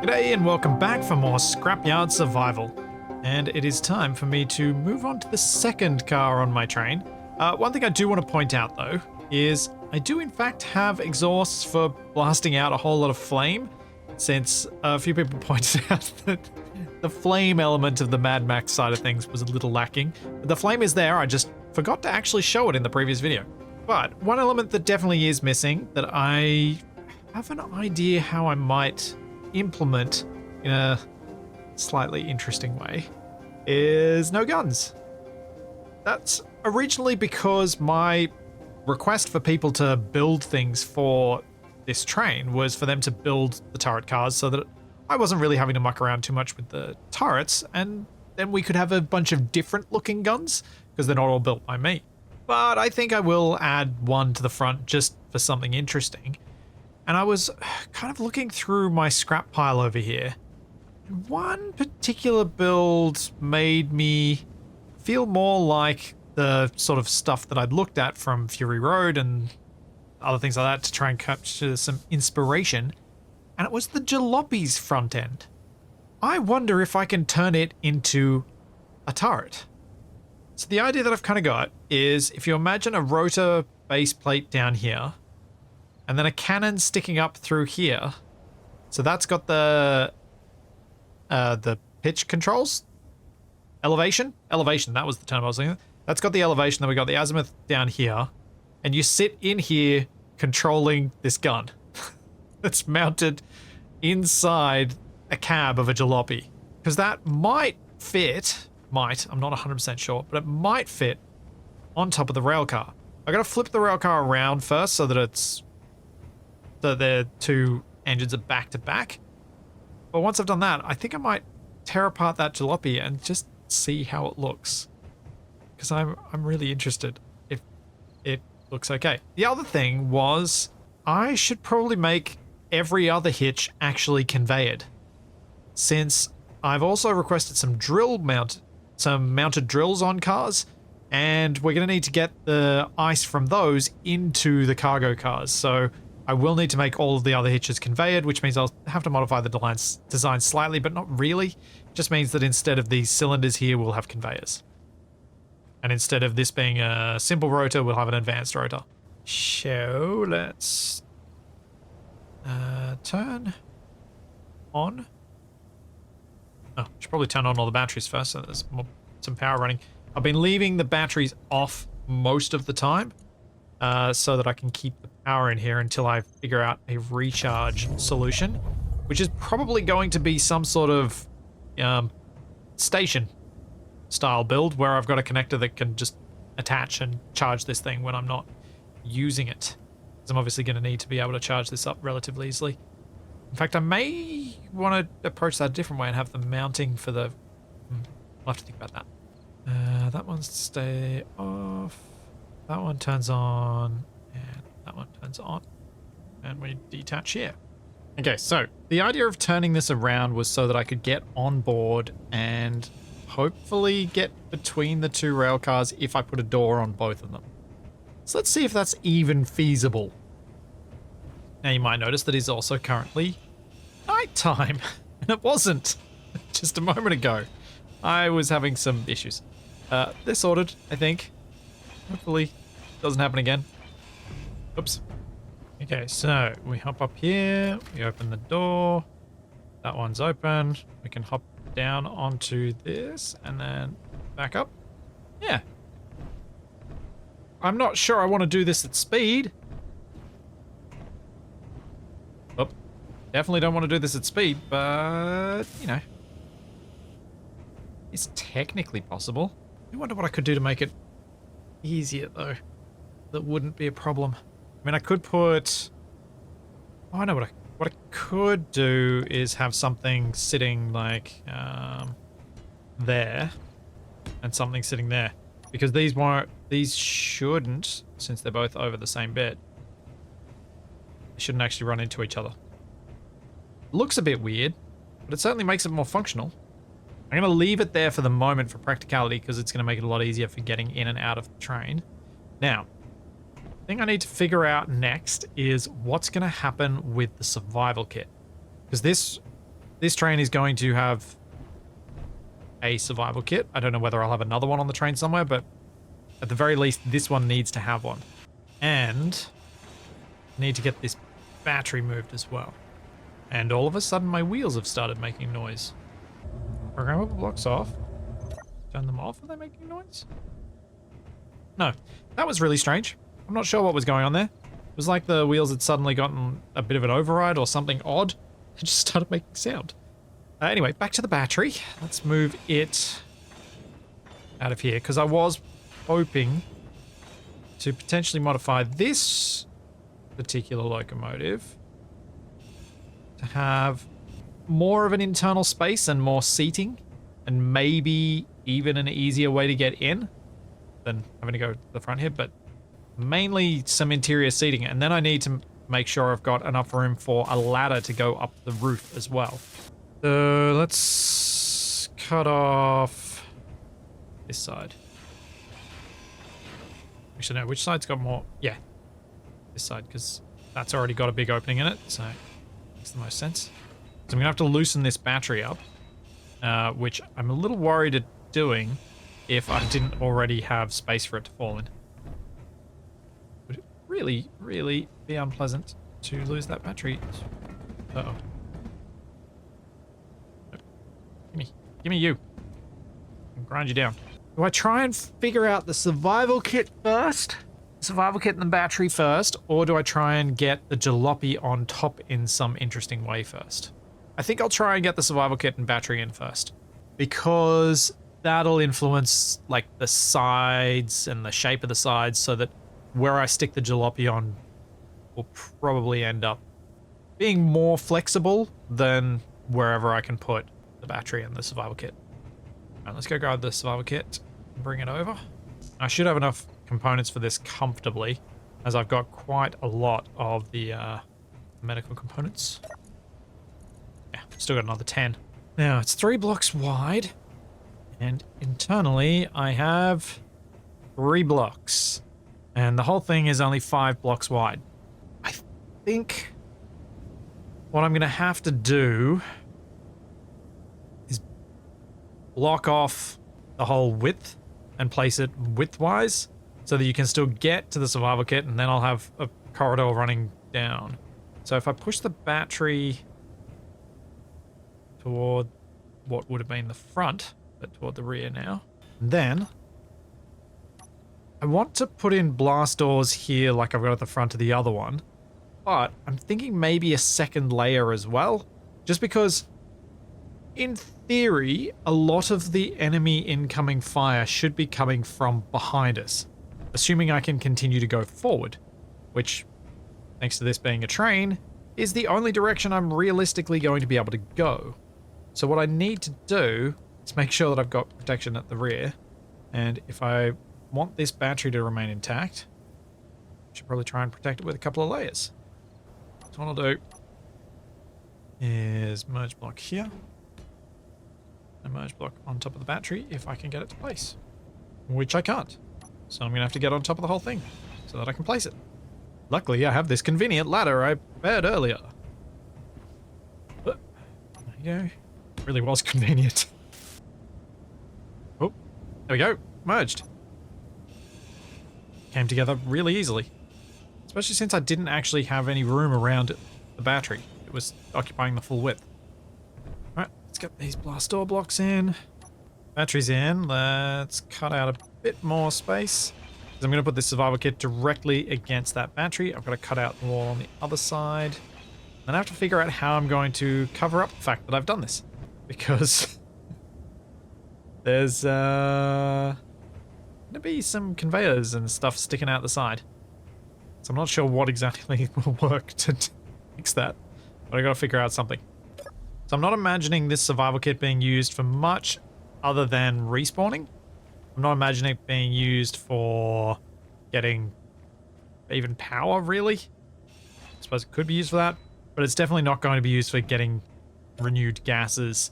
G'day and welcome back for more Scrapyard Survival. And it is time for me to move on to the second car on my train. One thing I do want to point out though is I do in fact have exhausts for blasting out a whole lot of flame, since a few people pointed out that the flame element of the Mad Max side of things was a little lacking. But the flame is there, I just forgot to actually show it in the previous video. But one element that definitely is missing that I have an idea how I might implement in a slightly interesting way is no guns. That's originally because my request for people to build things for this train was for them to build the turret cars so that I wasn't really having to muck around too much with the turrets, and then we could have a bunch of different looking guns because they're not all built by me. But I think I will add one to the front just for something interesting. And I was kind of looking through my scrap pile over here. One particular build made me feel more like the sort of stuff that I'd looked at from Fury Road and other things like that to try and capture some inspiration. And it was the Jalopy's front end. I wonder if I can turn it into a turret. So the idea that I've kind of got is if you imagine a rotor base plate down here, and then a cannon sticking up through here. So that's got the pitch controls? Elevation, that was the term I was thinking. That's got the elevation, then we got the azimuth down here. And you sit in here controlling this gun. That's mounted inside a cab of a jalopy. Because that might fit, I'm not 100% sure, but it might fit on top of the rail car. I gotta flip the rail car around first so that the two engines are back to back. But once I've done that, I think I might tear apart that jalopy and just see how it looks. Because I'm really interested if it looks okay. The other thing was I should probably make every other hitch actually conveyed, since I've also requested some mounted drills on cars, and we're going to need to get the ice from those into the cargo cars. So I will need to make all of the other hitches conveyed, which means I'll have to modify the design slightly, but not really. It just means that instead of these cylinders here, we'll have conveyors. And instead of this being a simple rotor, we'll have an advanced rotor. So let's turn on. Oh, should probably turn on all the batteries first so there's some power running. I've been leaving the batteries off most of the time so that I can keep the power in here until I figure out a recharge solution, which is probably going to be some sort of station style build where I've got a connector that can just attach and charge this thing when I'm not using it. Because I'm obviously going to need to be able to charge this up relatively easily. In fact, I may want to approach that a different way and have the mounting for the... I'll have to think about that. That one's stay off. That one turns on. And that one turns on. And we detach here. Okay, so the idea of turning this around was so that I could get on board and hopefully get between the two rail cars if I put a door on both of them. So let's see if that's even feasible. Now you might notice that it's also currently nighttime, and it wasn't just a moment ago. I was having some issues. They're sorted, I think. Hopefully it doesn't happen again. Oops. Okay, so we hop up here, we open the door. That one's open. We can hop down onto this and then back up. Yeah. I'm not sure I want to do this at speed. Oh, definitely don't want to do this at speed, but, you know, it's technically possible. I wonder what I could do to make it easier, though. That wouldn't be a problem. I mean, I could put... Oh, I know what I could do is have something sitting, like, there, and something sitting there. Because these shouldn't, since they're both over the same bit, they shouldn't actually run into each other. Looks a bit weird, but it certainly makes it more functional. I'm going to leave it there for the moment for practicality because it's going to make it a lot easier for getting in and out of the train. Now, the thing I need to figure out next is what's going to happen with the survival kit. Because this this train is going to have a survival kit. I don't know whether I'll have another one on the train somewhere, but at the very least, this one needs to have one. And I need to get this battery moved as well. And all of a sudden, my wheels have started making noise. Programmable blocks off. Turn them off. Are they making noise? No. That was really strange. I'm not sure what was going on there. It was like the wheels had suddenly gotten a bit of an override or something odd. It just started making sound. Anyway, back to the battery. Let's move it out of here, because I was hoping to potentially modify this particular locomotive to have more of an internal space and more seating, and maybe even an easier way to get in than having to go to the front here, but mainly some interior seating. And then I need to make sure I've got enough room for a ladder to go up the roof as well. So let's cut off this side. Actually, no, which side's got more? Yeah, this side, because that's already got a big opening in it, so makes the most sense. So I'm gonna have to loosen this battery up, which I'm a little worried at doing if I didn't already have space for it to fall in. Would it really, really be unpleasant to lose that battery? Uh-oh. Give me you. I'll grind you down. Do I try and figure out the survival kit first? Survival kit and the battery first, or do I try and get the jalopy on top in some interesting way first? I think I'll try and get the survival kit and battery in first, because that'll influence like the sides and the shape of the sides, so that where I stick the jalopy on will probably end up being more flexible than wherever I can put the battery and the survival kit. Alright, let's go grab the survival kit and bring it over. I should have enough components for this comfortably, as I've got quite a lot of the medical components. Yeah, still got another 10. Now, it's 3 blocks wide, and internally I have 3 blocks, and the whole thing is only 5 blocks wide. I think what I'm going to have to do is block off the whole width and place it widthwise so that you can still get to the survival kit, and then I'll have a corridor running down. So if I push the battery toward what would have been the front, but toward the rear now, then I want to put in blast doors here like I've got at the front of the other one, but I'm thinking maybe a second layer as well, just because in theory, a lot of the enemy incoming fire should be coming from behind us, assuming I can continue to go forward, which, thanks to this being a train, is the only direction I'm realistically going to be able to go. So what I need to do is make sure that I've got protection at the rear, and if I want this battery to remain intact, I should probably try and protect it with a couple of layers. So what I'll do is merge block here, a merge block on top of the battery if I can get it to place, which I can't. So I'm going to have to get on top of the whole thing so that I can place it. Luckily, I have this convenient ladder I prepared earlier. But, there you go. Really was convenient. Oh, there we go. Merged. Came together really easily. Especially since I didn't actually have any room around the battery. It was occupying the full width. Alright, let's get these blast door blocks in. Battery's in. Let's cut out a bit more space, because I'm going to put this survival kit directly against that battery. I've got to cut out the wall on the other side. Then I have to figure out how I'm going to cover up the fact that I've done this, because there's going to be some conveyors and stuff sticking out the side. So I'm not sure what exactly will work to fix that, but I got to figure out something. So I'm not imagining this survival kit being used for much other than respawning. I'm not imagining it being used for getting even power, really. I suppose it could be used for that, but it's definitely not going to be used for getting renewed gases,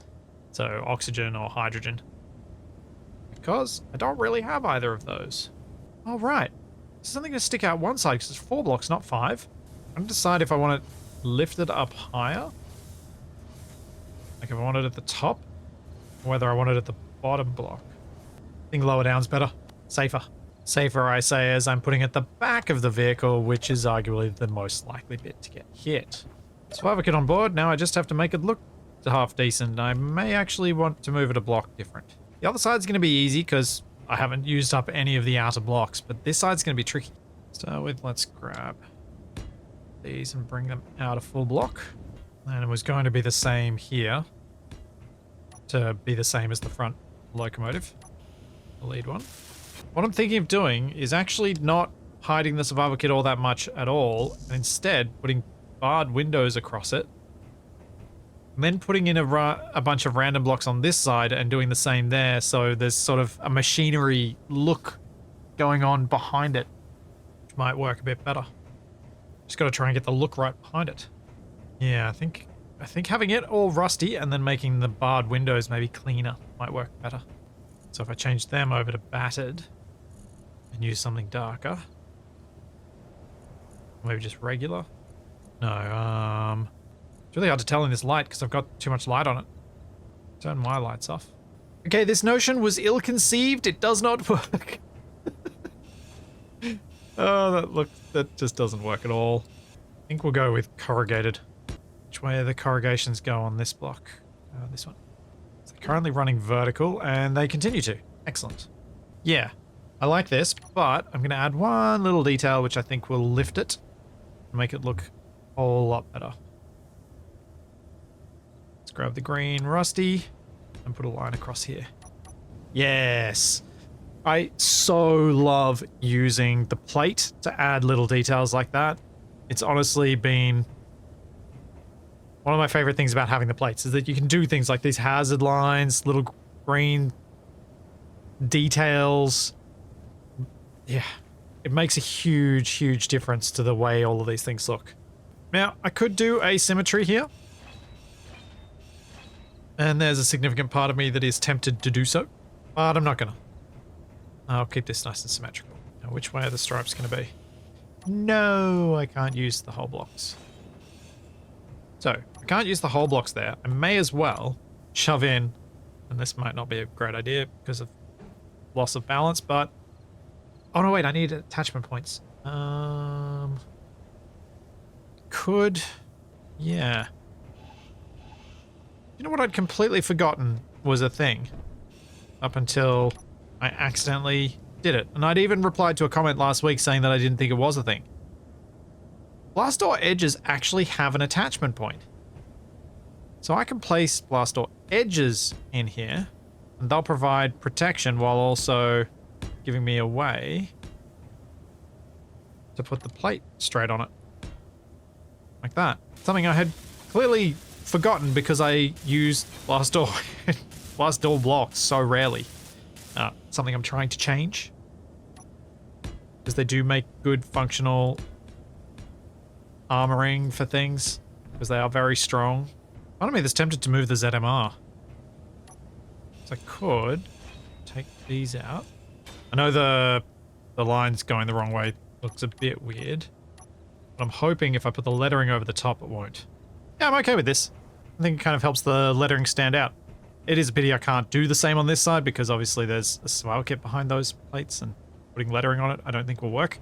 so oxygen or hydrogen, because I don't really have either of those. All right, this is only going to stick out one side because it's 4 blocks, not 5. I'm going to decide if I want it lifted up higher Like if I want it at the top, or whether I want it at the bottom block. I think lower down's better. Safer. Safer, I say, as I'm putting it at the back of the vehicle, which is arguably the most likely bit to get hit. Survivor kit on board. Now I just have to make it look half decent. I may actually want to move it a block different. The other side's going to be easy because I haven't used up any of the outer blocks, but this side's going to be tricky. Start with, let's grab these and bring them out a full block. And it was going to be the same here to be the same as the front locomotive, the lead one. What I'm thinking of doing is actually not hiding the survival kit all that much at all, and instead putting barred windows across it, and then putting in a bunch of random blocks on this side and doing the same there, so there's sort of a machinery look going on behind it, which might work a bit better. Just got to try and get the look right behind it. Yeah, I think having it all rusty and then making the barred windows maybe cleaner might work better. So if I change them over to battered and use something darker, maybe just regular. No, it's really hard to tell in this light because I've got too much light on it. Turn my lights off. Okay, this notion was ill-conceived. It does not work. Oh, that just doesn't work at all. I think we'll go with corrugated. Which way do the corrugations go on this block? This one. So they're currently running vertical, and they continue to. Excellent. Yeah, I like this, but I'm going to add one little detail which I think will lift it and make it look a whole lot better. Let's grab the green rusty and put a line across here. Yes! I so love using the plate to add little details like that. It's honestly been one of my favorite things about having the plates, is that you can do things like these hazard lines, little green details. Yeah, it makes a huge, huge difference to the way all of these things look. Now, I could do asymmetry here. And there's a significant part of me that is tempted to do so, but I'm not gonna. I'll keep this nice and symmetrical. Now, which way are the stripes gonna be? No, I can't use the whole blocks. So, I can't use the whole blocks there. I may as well shove in, and this might not be a great idea because of loss of balance, but... Oh no, wait, I need attachment points. Could... Yeah. You know what I'd completely forgotten was a thing up until I accidentally did it. And I'd even replied to a comment last week saying that I didn't think it was a thing. Blast door edges actually have an attachment point. So I can place blast door edges in here, and they'll provide protection while also giving me a way to put the plate straight on it. Like that. Something I had clearly forgotten because I used blast door blocks so rarely. Something I'm trying to change, because they do make good functional armoring for things, because they are very strong. Part of me that's tempted to move the ZMR. So I could take these out. I know the line's going the wrong way. Looks a bit weird. But I'm hoping if I put the lettering over the top, it won't. Yeah, I'm okay with this. I think it kind of helps the lettering stand out. It is a pity I can't do the same on this side, because obviously there's a survival kit behind those plates, and putting lettering on it I don't think will work.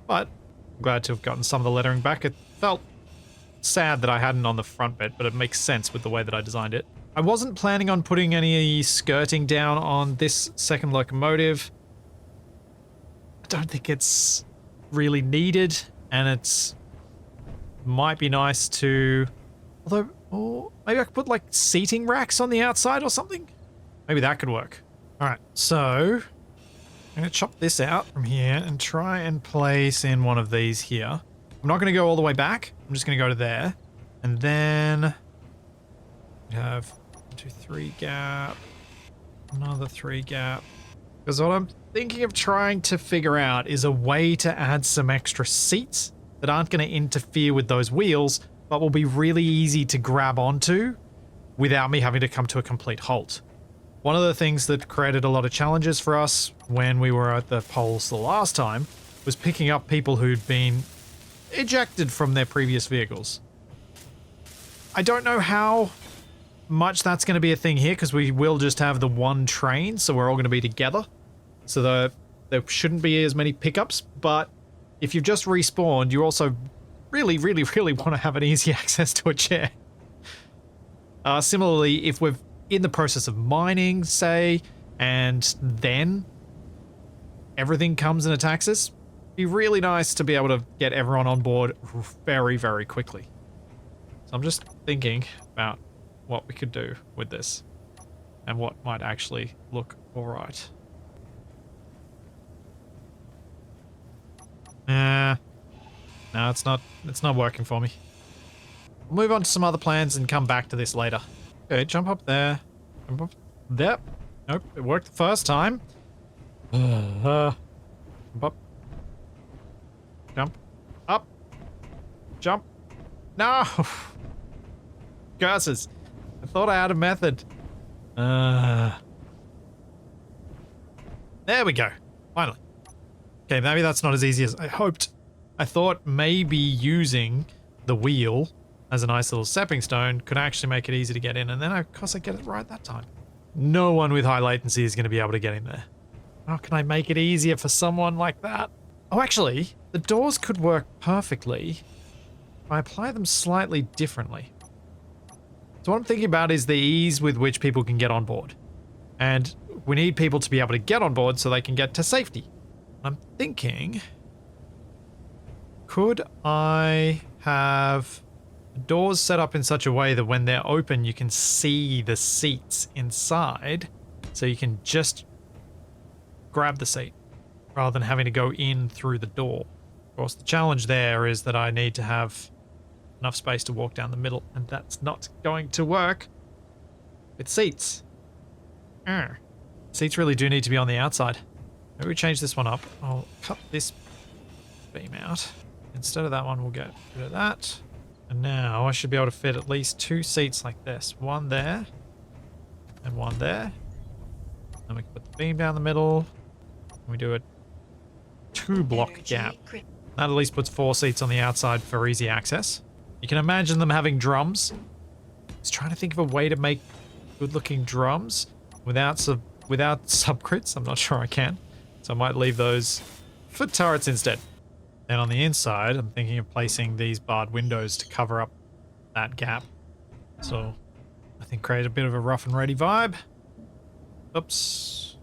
But I'm glad to have gotten some of the lettering back. It felt sad that I hadn't on the front bit, but it makes sense with the way that I designed it. I wasn't planning on putting any skirting down on this second locomotive. I don't think it's really needed, and it's might be nice to... Although, oh, maybe I could put like seating racks on the outside or something? Maybe that could work. Alright, so I'm going to chop this out from here and try and place in one of these here. I'm not going to go all the way back. I'm just going to go to there. And then we have 1, 2, 3 gap. Another 3 gap. Because what I'm thinking of trying to figure out is a way to add some extra seats that aren't going to interfere with those wheels, but will be really easy to grab onto without me having to come to a complete halt. One of the things that created a lot of challenges for us when we were at the polls the last time was picking up people who'd been ejected from their previous vehicles. I don't know how much that's going to be a thing here because we will just have the one train, so we're all going to be together. So there shouldn't be as many pickups, but if you've just respawned, you also really, really, really want to have an easy access to a chair. Similarly, if we're in the process of mining, say, and then everything comes and attacks us, it'd be really nice to be able to get everyone on board very, very quickly. So I'm just thinking about what we could do with this and what might actually look all right. No, it's not working for me. We'll move on to some other plans and come back to this later. Okay, jump up there. Jump up there. Nope, it worked the first time. Jump up. Jump. Up. Jump. No! Curses. I thought I had a method. There we go. Finally. Okay, maybe that's not as easy as I hoped. I thought maybe using the wheel as a nice little stepping stone could actually make it easy to get in, and then of course I get it right that time. No one with high latency is going to be able to get in there. How can I make it easier for someone like that? Oh, actually, the doors could work perfectly if I apply them slightly differently. So what I'm thinking about is the ease with which people can get on board. And we need people to be able to get on board so they can get to safety. I'm thinking, could I have doors set up in such a way that when they're open, you can see the seats inside, so you can just grab the seat rather than having to go in through the door. Of course, the challenge there is that I need to have enough space to walk down the middle, and that's not going to work with seats. Seats really do need to be on the outside. Maybe we change this one up. I'll cut this beam out. Instead of that one, we'll get rid of that. And now I should be able to fit at least 2 seats like this. One there, and one there. Then we can put the beam down the middle. And we do a 2-block gap. That at least puts 4 seats on the outside for easy access. You can imagine them having drums. I was trying to think of a way to make good-looking drums without subcrits. I'm not sure I can. So I might leave those for turrets instead. And on the inside, I'm thinking of placing these barred windows to cover up that gap. So I think create a bit of a rough and ready vibe. Oops.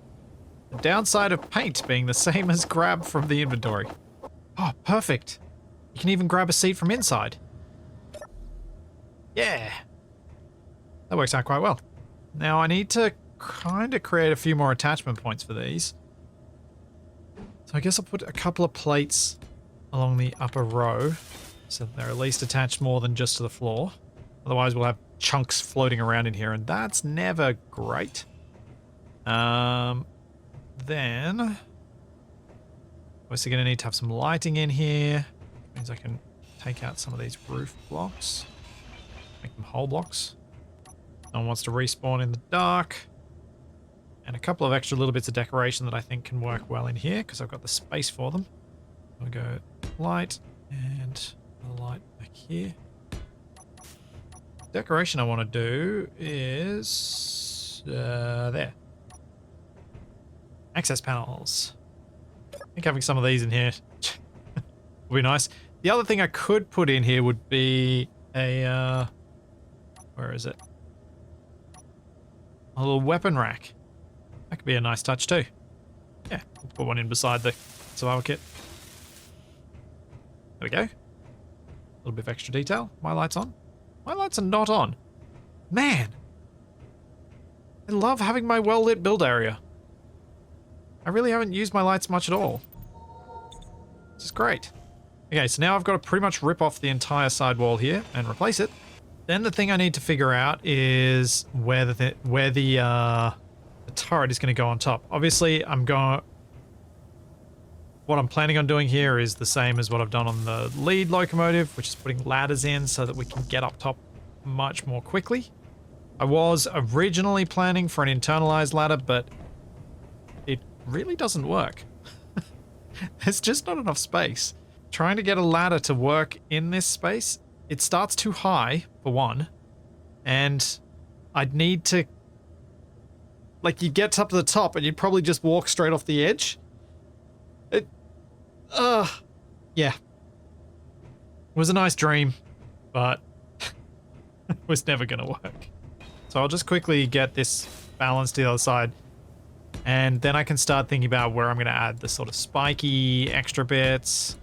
The downside of paint being the same as grab from the inventory. Oh, perfect. You can even grab a seat from inside. Yeah. That works out quite well. Now I need to kind of create a few more attachment points for these. So I guess I'll put a couple of plates along the upper row so that they're at least attached more than just to the floor. Otherwise we'll have chunks floating around in here, and that's never great. Then obviously going to need to have some lighting in here. Means I can take out some of these roof blocks, make them whole blocks. No one wants to respawn in the dark. And a couple of extra little bits of decoration that I think can work well in here because I've got the space for them. I'll go light and a light back here. Decoration I want to do is there. Access panels. I think having some of these in here would be nice. The other thing I could put in here would be a where is it? A little weapon rack. That could be a nice touch too. Yeah, we'll put one in beside the survival kit. There we go. A little bit of extra detail. My light's on. My lights are not on. Man! I love having my well-lit build area. I really haven't used my lights much at all. This is great. Okay, so now I've got to pretty much rip off the entire side wall here and replace it. Then the thing I need to figure out is where the turret is going to go on top. Obviously, what I'm planning on doing here is the same as what I've done on the lead locomotive, which is putting ladders in so that we can get up top much more quickly. I was originally planning for an internalized ladder, but it really doesn't work. There's just not enough space. Trying to get a ladder to work in this space, it starts too high, for one, and I'd need to... Like, you'd get up to the top and you'd probably just walk straight off the edge. Yeah. It was a nice dream, but it was never going to work. So I'll just quickly get this balanced to the other side. And then I can start thinking about where I'm going to add the sort of spiky extra bits.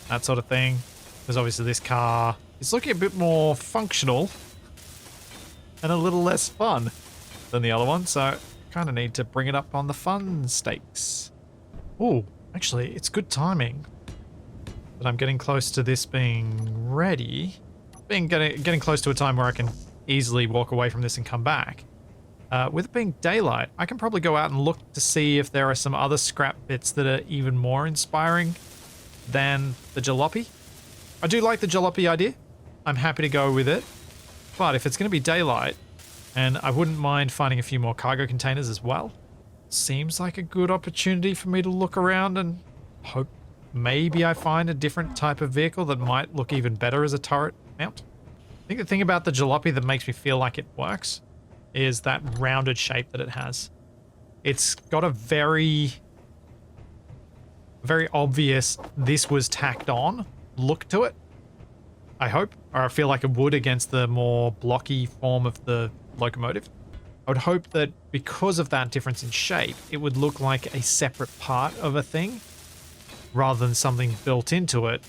That sort of thing. Because obviously this car is looking a bit more functional. And a little less fun than the other one. So kind of need to bring it up on the fun stakes. Oh, actually, it's good timing that I'm getting close to this being ready. Getting close to a time where I can easily walk away from this and come back. With it being daylight, I can probably go out and look to see if there are some other scrap bits that are even more inspiring than the jalopy. I do like the jalopy idea. I'm happy to go with it. But if it's going to be daylight, and I wouldn't mind finding a few more cargo containers as well, seems like a good opportunity for me to look around and hope maybe I find a different type of vehicle that might look even better as a turret mount. I think the thing about the jalopy that makes me feel like it works is that rounded shape that it has. It's got a very obvious this was tacked on look to it, I hope, or I feel like it would against the more blocky form of the locomotive. I would hope that because of that difference in shape, it would look like a separate part of a thing rather than something built into it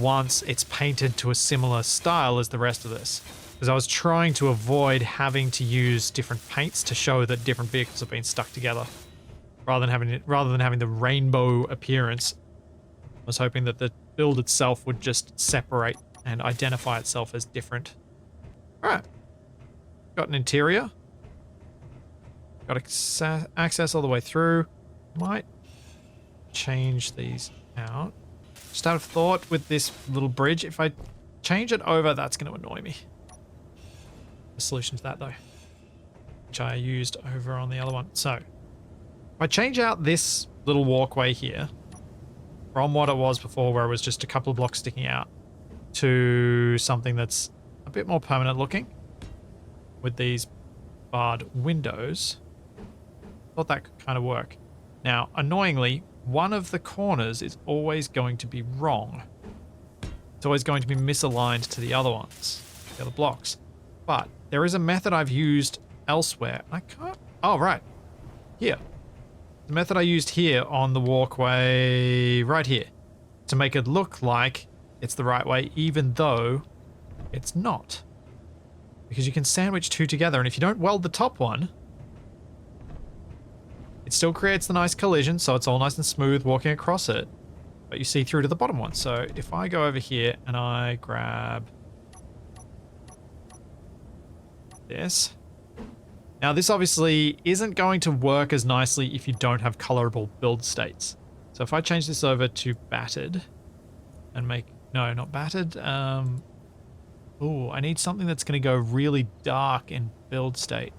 once it's painted to a similar style as the rest of this. Because I was trying to avoid having to use different paints to show that different vehicles have been stuck together. Rather than having the rainbow appearance, I was hoping that the build itself would just separate and identify itself as different. Alright. Got an interior. Got access all the way through. Might change these out. Just out of thought with this little bridge, if I change it over, that's going to annoy me. The solution to that though, which I used over on the other one. So if I change out this little walkway here from what it was before where it was just a couple of blocks sticking out to something that's a bit more permanent looking with these barred windows, I thought that could kind of work. Now, annoyingly, one of the corners is always going to be wrong. It's always going to be misaligned to the other ones, the other blocks. But there is a method I've used elsewhere. I can't... Oh, right. Here. The method I used here on the walkway right here to make it look like it's the right way, even though it's not. Because you can sandwich two together, and if you don't weld the top one, it still creates the nice collision, so it's all nice and smooth walking across it, but you see through to the bottom one. So if I go over here and I grab this. Now this obviously isn't going to work as nicely if you don't have colorable build states. So if I change this over to battered and make, no, not battered. Oh, I need something that's going to go really dark in build state.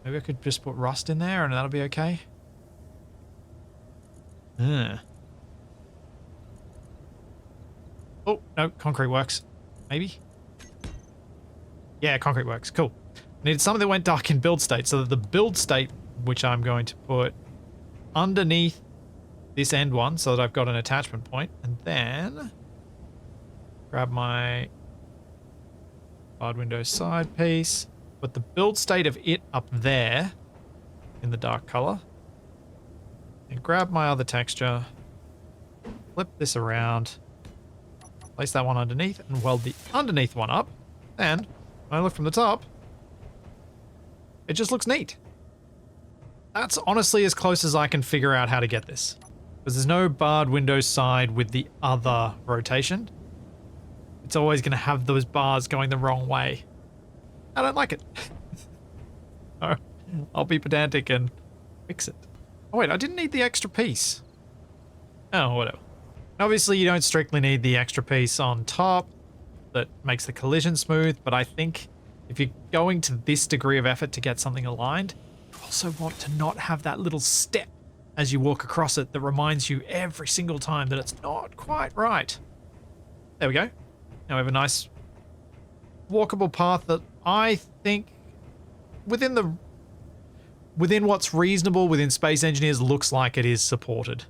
Maybe I could just put rust in there and that'll be okay. Oh, no, concrete works. Maybe? Yeah, concrete works. Cool. Needed something that went dark in build state, so that the build state, which I'm going to put underneath this end one so that I've got an attachment point, and then grab my barred window side piece, put the build state of it up there in the dark color, and grab my other texture, flip this around, place that one underneath, and weld the underneath one up, and when I look from the top, it just looks neat. That's honestly as close as I can figure out how to get this. Because there's no barred window side with the other rotation. It's always going to have those bars going the wrong way. I don't like it. So I'll be pedantic and fix it. Oh wait, I didn't need the extra piece. Oh, whatever. Obviously you don't strictly need the extra piece on top that makes the collision smooth, but I think if you're going to this degree of effort to get something aligned, you also want to not have that little step as you walk across it that reminds you every single time that it's not quite right. There we go. Now we have a nice walkable path that I think within what's reasonable within Space Engineers, looks like it is supported.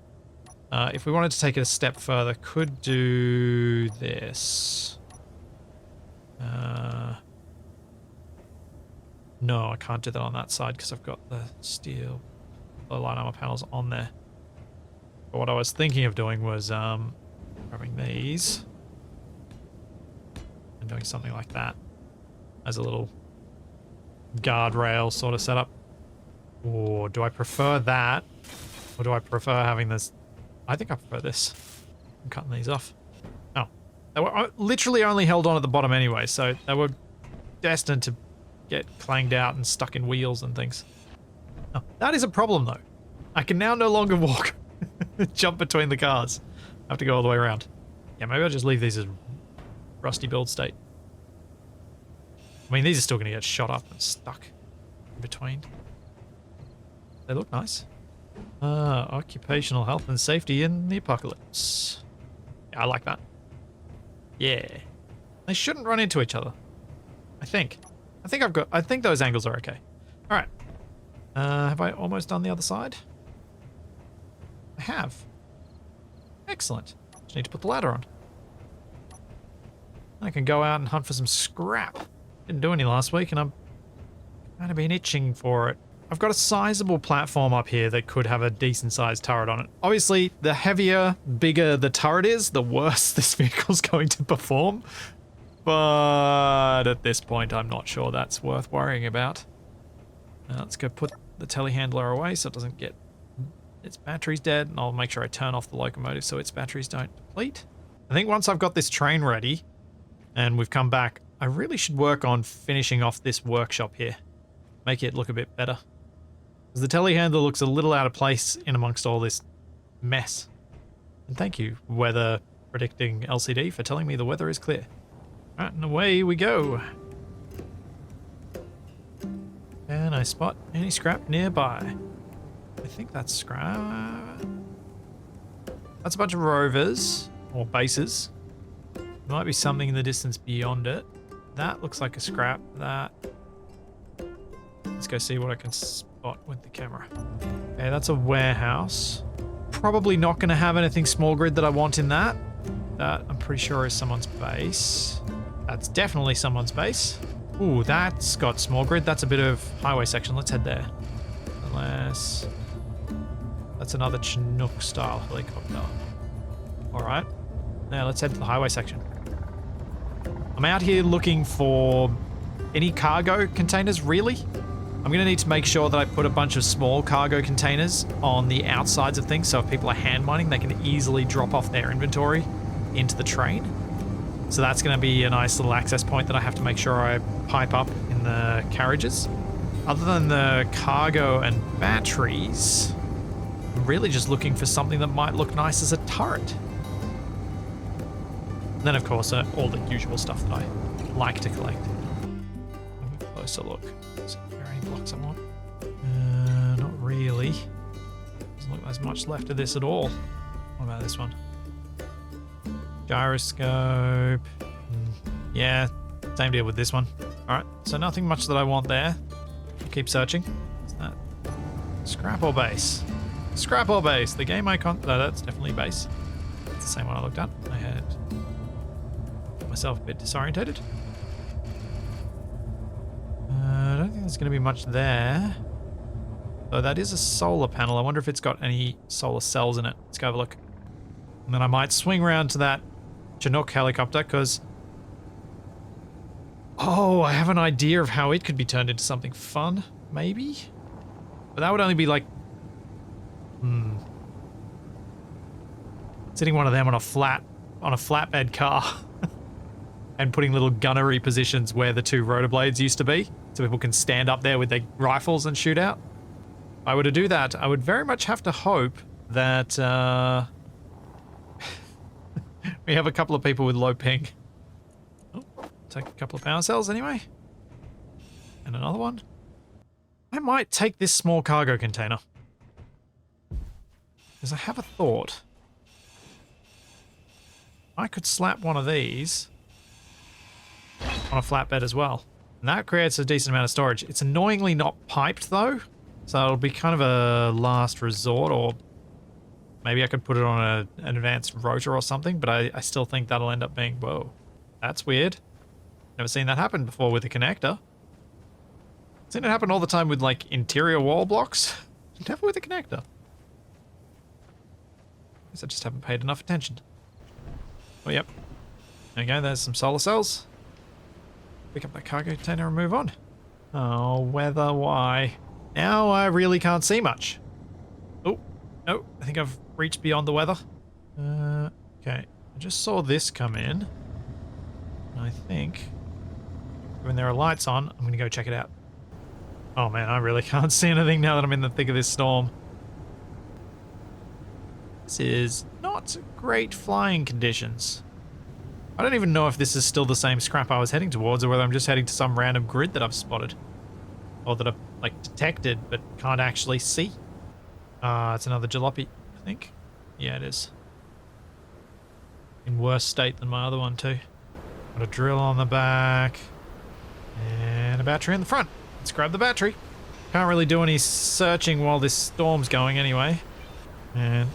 If we wanted to take it a step further, could do this. No, I can't do that on that side because I've got the steel light armor panels on there. But what I was thinking of doing was grabbing these and doing something like that as a little guardrail sort of setup. Or do I prefer that? Or do I prefer having this? I think I prefer this. I'm cutting these off. Oh. They were literally only held on at the bottom anyway, so they were destined to get clanged out and stuck in wheels and things. Oh, that is a problem though. I can now no longer walk. Jump between the cars. I have to go all the way around. Yeah, maybe I'll just leave these as rusty build state. I mean, these are still going to get shot up and stuck in between. They look nice. Occupational health and safety in the apocalypse. Yeah, I like that. Yeah. They shouldn't run into each other. I think those angles are okay. Alright. Have I almost done the other side? I have. Excellent. Just need to put the ladder on. I can go out and hunt for some scrap. Didn't do any last week and I'm kind of been itching for it. I've got a sizable platform up here that could have a decent sized turret on it. Obviously, the heavier, bigger the turret is, the worse this vehicle's going to perform. But at this point, I'm not sure that's worth worrying about. Let's go put the telehandler away so it doesn't get its batteries dead, and I'll make sure I turn off the locomotive so its batteries don't deplete. I think once I've got this train ready and we've come back, I really should work on finishing off this workshop here. Make it look a bit better. Because the telehandler looks a little out of place in amongst all this mess. And thank you, weather predicting LCD, for telling me the weather is clear. Alright, and away we go. Can I spot any scrap nearby? I think that's scrap. That's a bunch of rovers, or bases. There might be something in the distance beyond it. That looks like a scrap. That. Let's go see what I can spot with the camera. Okay, that's a warehouse. Probably not going to have anything small grid that I want in that. That, I'm pretty sure, is someone's base. That's definitely someone's base. Ooh, that's got small grid. That's a bit of highway section. Let's head there. Unless... that's another Chinook style helicopter. Alright. Now let's head to the highway section. I'm out here looking for any cargo containers, really. I'm going to need to make sure that I put a bunch of small cargo containers on the outsides of things, so if people are hand mining, they can easily drop off their inventory into the train. So that's going to be a nice little access point that I have to make sure I pipe up in the carriages. Other than the cargo and batteries, I'm really just looking for something that might look nice as a turret. And then, of course, all the usual stuff that I like to collect. Have a closer look. Is there any blocks I want? Not really. Doesn't look like there's much left of this at all. What about this one? Gyroscope. Yeah, same deal with this one. Alright, so nothing much that I want there. I'll keep searching. What's that? Scrap or base? Scrap or base? The game icon. No, that's definitely base. It's the same one I looked at. I had myself a bit disorientated. I don't think there's going to be much there. Though that is a solar panel. I wonder if it's got any solar cells in it. Let's go have a look. And then I might swing around to that Chinook helicopter, because... oh, I have an idea of how it could be turned into something fun, maybe? But that would only be like... sitting one of them on a flatbed car. And putting little gunnery positions where the two rotor blades used to be, so people can stand up there with their rifles and shoot out. If I were to do that, I would very much have to hope that we have a couple of people with low ping. Oh, take a couple of power cells anyway. And another one. I might take this small cargo container. Because I have a thought. I could slap one of these on a flatbed as well. And that creates a decent amount of storage. It's annoyingly not piped though, so it'll be kind of a last resort, or maybe I could put it on an advanced rotor or something, but I still think that'll end up being, whoa, that's weird. Never seen that happen before with a connector. Seen it happen all the time with like interior wall blocks. Never with a connector. Guess I just haven't paid enough attention. Oh, yep. There we go, there's some solar cells. Pick up that cargo container and move on. Oh, weather, why? Now I really can't see much. Oh, no, I think I've reached beyond the weather. Okay, I just saw this come in. I think when there are lights on, I'm going to go check it out. Oh man, I really can't see anything now that I'm in the thick of this storm. This is not great flying conditions. I don't even know if this is still the same scrap I was heading towards, or whether I'm just heading to some random grid that I've spotted. Or that I've, like, detected, but can't actually see. It's another jalopy, I think. Yeah, it is. In worse state than my other one, too. Got a drill on the back. And a battery in the front. Let's grab the battery. Can't really do any searching while this storm's going anyway. And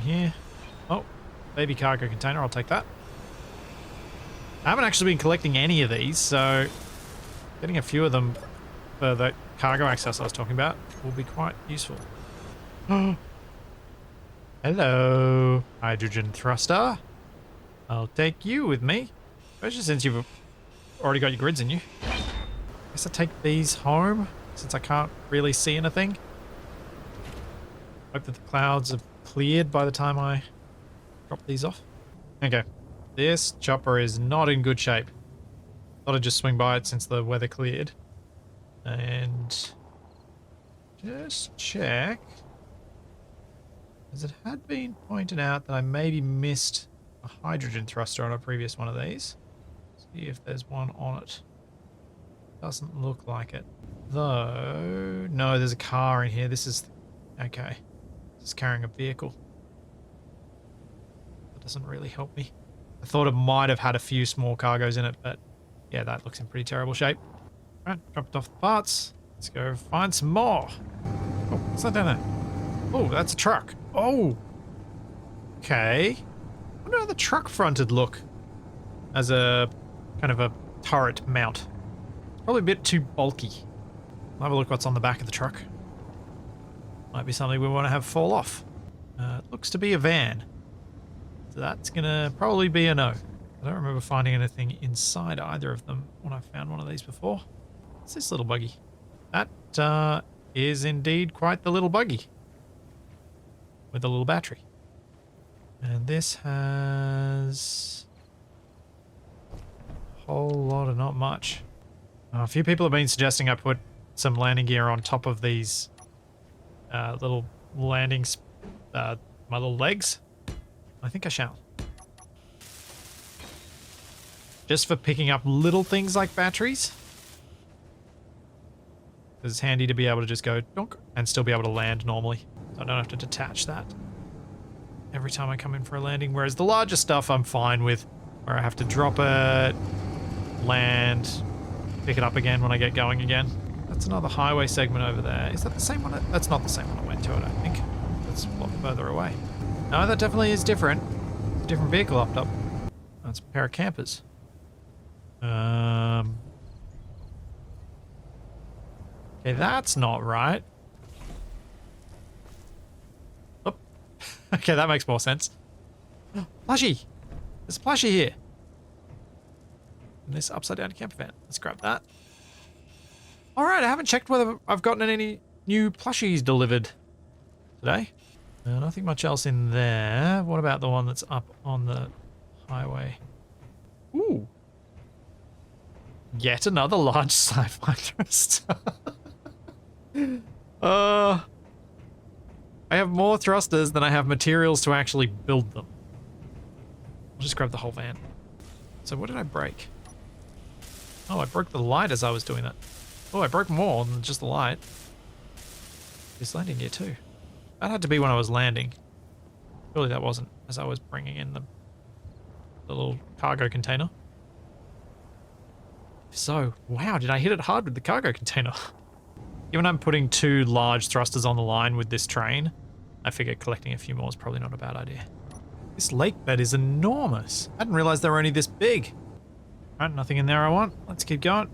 here. Oh, baby cargo container, I'll take that. I haven't actually been collecting any of these, so getting a few of them for the cargo access I was talking about will be quite useful. Hello, hydrogen thruster. I'll take you with me, especially since you've already got your grids in you. Guess I'll take these home, since I can't really see anything. Hope that the clouds have cleared by the time I drop these off. Okay, this chopper is not in good shape. Thought I'd just swing by it since the weather cleared. And just check, as it had been pointed out that I maybe missed a hydrogen thruster on a previous one of these. See if there's one on it. Doesn't look like it. Though, no, there's a car in here. This is, okay. This is carrying a vehicle. That doesn't really help me. I thought it might have had a few small cargoes in it, but yeah, that looks in pretty terrible shape. Right, dropped off the parts. Let's go find some more. Oh, what's that down there? Oh, that's a truck. Oh! Okay. I wonder how the truck fronted look as a kind of a turret mount. It's probably a bit too bulky. I'll have a look what's on the back of the truck. Might be something we want to have fall off. It looks to be a van. So that's gonna probably be a no. I don't remember finding anything inside either of them when I found one of these before. What's this little buggy? That is indeed quite the little buggy. With a little battery. And this has a whole lot of not much. A few people have been suggesting I put some landing gear on top of these little landings, my little legs. I think I shall. Just for picking up little things like batteries. It's handy to be able to just go donk and still be able to land normally. So I don't have to detach that every time I come in for a landing. Whereas the larger stuff I'm fine with, where I have to drop it, land, pick it up again when I get going again. That's another highway segment over there. Is that the same one? That's not the same one I went to, I don't think. That's a lot further away. No, that definitely is different. It's a different vehicle up top. That's a pair of campers. Okay, that's not right. Oh. Okay, that makes more sense. Plushie! There's a plushie here. And this upside down camper van. Let's grab that. Alright, I haven't checked whether I've gotten any new plushies delivered today. Nothing much else in there. What about the one that's up on the highway? Ooh. Yet another large sci-fi thruster. I have more thrusters than I have materials to actually build them. I'll just grab the whole van. So what did I break? Oh, I broke the light as I was doing that. Oh, I broke more than just the light. This landing gear too. That had to be when I was landing. Surely that wasn't as I was bringing in the little cargo container. If so, wow, did I hit it hard with the cargo container? Given I'm putting 2 large thrusters on the line with this train, I figure collecting a few more is probably not a bad idea. This lake bed is enormous. I didn't realize they were only this big. Alright, nothing in there I want. Let's keep going.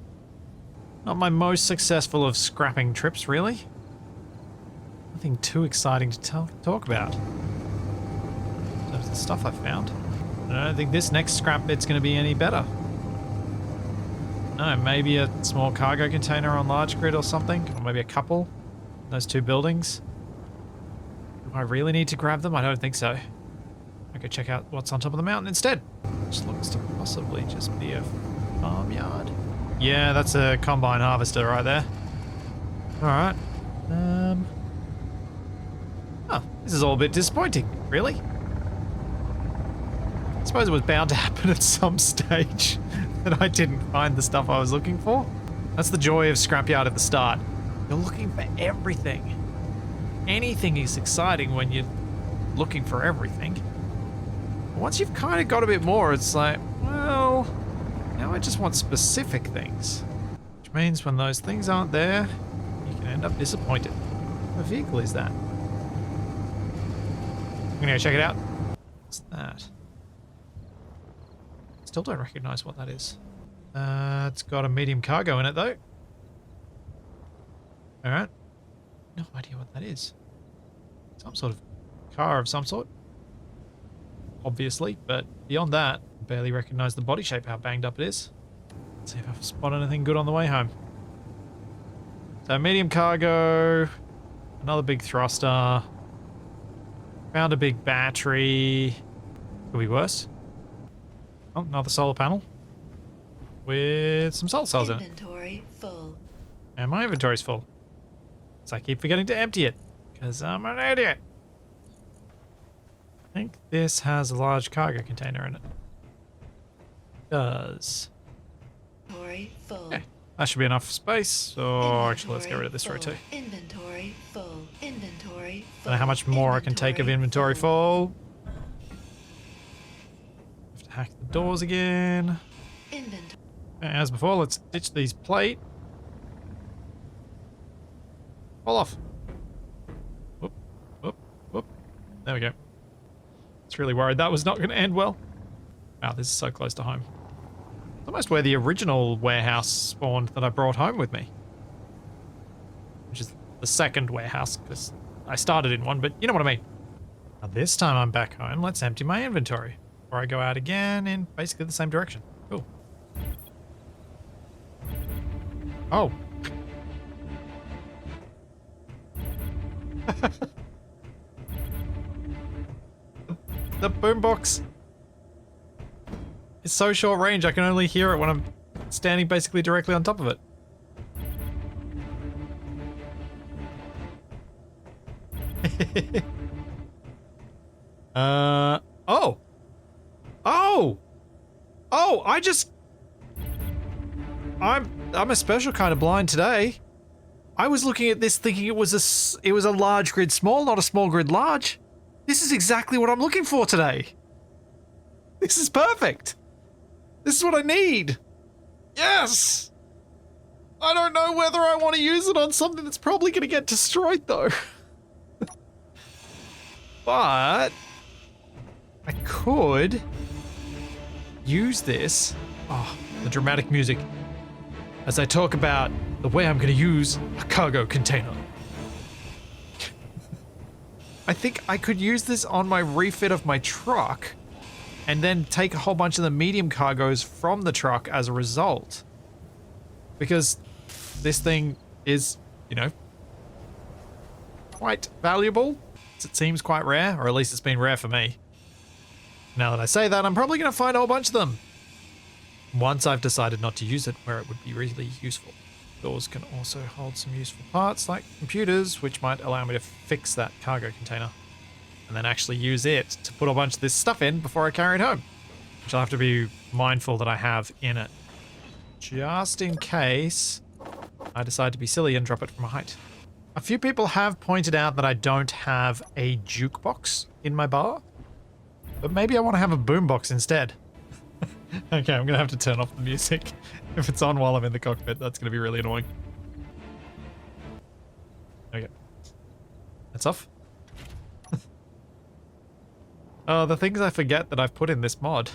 Not my most successful of scrapping trips, really. Nothing too exciting to talk about. In terms of the stuff I found. I don't think this next scrap bit's going to be any better. No, maybe a small cargo container on large grid or something. Or maybe a couple. Those 2 buildings. Do I really need to grab them? I don't think so. I could check out what's on top of the mountain instead. Which looks to possibly just be a farmyard. Yeah, that's a combine harvester right there. Alright. Oh, this is all a bit disappointing, really. I suppose it was bound to happen at some stage that I didn't find the stuff I was looking for. That's the joy of Scrapyard at the start. You're looking for everything. Anything is exciting when you're looking for everything. Once you've kind of got a bit more, it's like, well, now I just want specific things. Which means when those things aren't there, you can end up disappointed. What vehicle is that? I'm gonna go check it out. What's that? Still don't recognize what that is. It's got a medium cargo in it though. Alright. No idea what that is. Some sort of car of some sort. Obviously, but beyond that, I barely recognize the body shape, how banged up it is. Let's see if I've spotted anything good on the way home. So medium cargo, another big thruster, found a big battery. Could be worse. Oh, another solar panel with some solar cells in it. Inventory full. And my inventory's full. So I keep forgetting to empty it, because I'm an idiot. I think this has a large cargo container in it. It does. Inventory full. Okay, that should be enough space. So actually, let's get rid of this row too. Inventory full. Inventory full. Don't know how much more I can take of inventory full. Have to hack the doors again. Inventory. As before, let's ditch these plate. Fall off. Whoop, whoop, whoop. There we go. It's really worried that was not going to end well. Wow, this is so close to home. It's almost where the original warehouse spawned that I brought home with me. Which is the second warehouse, because I started in one, but you know what I mean. Now this time I'm back home, let's empty my inventory. Before I go out again in basically the same direction. Cool. Oh. The boombox is so short range I can only hear it when I'm standing basically directly on top of it. Oh! Oh! Oh, I'm a special kind of blind today. I was looking at this thinking it was a large grid small, not a small grid large. This is exactly what I'm looking for today. This is perfect. This is what I need. Yes! I don't know whether I want to use it on something that's probably going to get destroyed though. But I could use this. Oh, the dramatic music. As I talk about the way I'm going to use a cargo container. I think I could use this on my refit of my truck and then take a whole bunch of the medium cargoes from the truck as a result. Because this thing is, you know, quite valuable. It seems quite rare, or at least it's been rare for me. Now that I say that, I'm probably going to find a whole bunch of them. Once I've decided not to use it where it would be really useful. Doors can also hold some useful parts like computers, which might allow me to fix that cargo container. And then actually use it to put a bunch of this stuff in before I carry it home. Which I'll have to be mindful that I have in it. Just in case I decide to be silly and drop it from a height. A few people have pointed out that I don't have a jukebox in my bar. But maybe I want to have a boombox instead. Okay, I'm gonna have to turn off the music. If it's on while I'm in the cockpit, that's gonna be really annoying. Okay. That's off. Oh, the things I forget that I've put in this mod.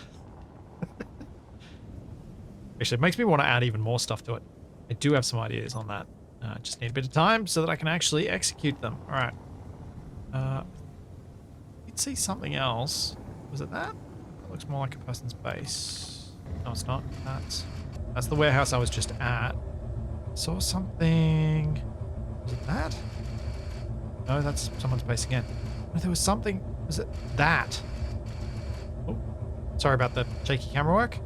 Actually, it makes me want to add even more stuff to it. I do have some ideas on that. Just need a bit of time so that I can actually execute them. All right. You'd see something else. Was it that? That looks more like a person's base. No, it's not. That's the warehouse I was just at. Saw something. Was it that? No, that's someone's base again. No, there was something. Was it that? Oh, sorry about the shaky camera work.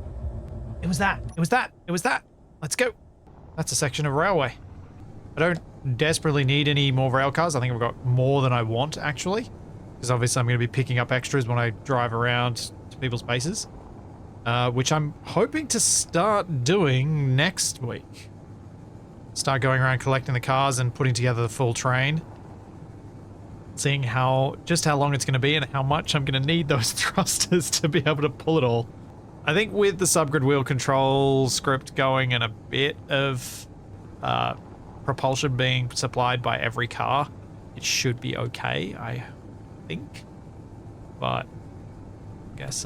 It was that. It was that. It was that. Let's go. That's a section of railway. I don't desperately need any more rail cars. I think I've got more than I want, actually. Because obviously I'm going to be picking up extras when I drive around to people's bases. Which I'm hoping to start doing next week. Start going around collecting the cars and putting together the full train. Seeing just how long it's going to be and how much I'm going to need those thrusters to be able to pull it all. I think with the subgrid wheel control script going and a bit of propulsion being supplied by every car, it should be okay, I think. But I guess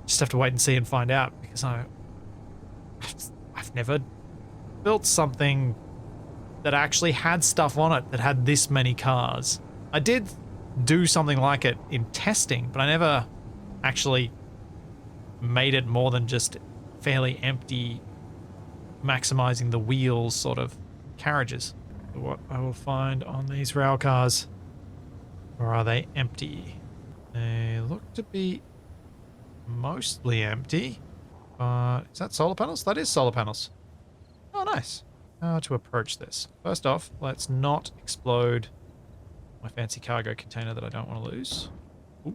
just have to wait and see and find out, because I've never built something that actually had stuff on it that had this many cars. I did do something like it in testing, but I never actually made it more than just fairly empty, maximizing the wheels sort of carriages. What I will find on these rail cars, or are they empty? They look to be mostly empty. Is that solar panels? That is solar panels. Oh, nice. How to approach this? First off, let's not explode my fancy cargo container that I don't want to lose. Ooh.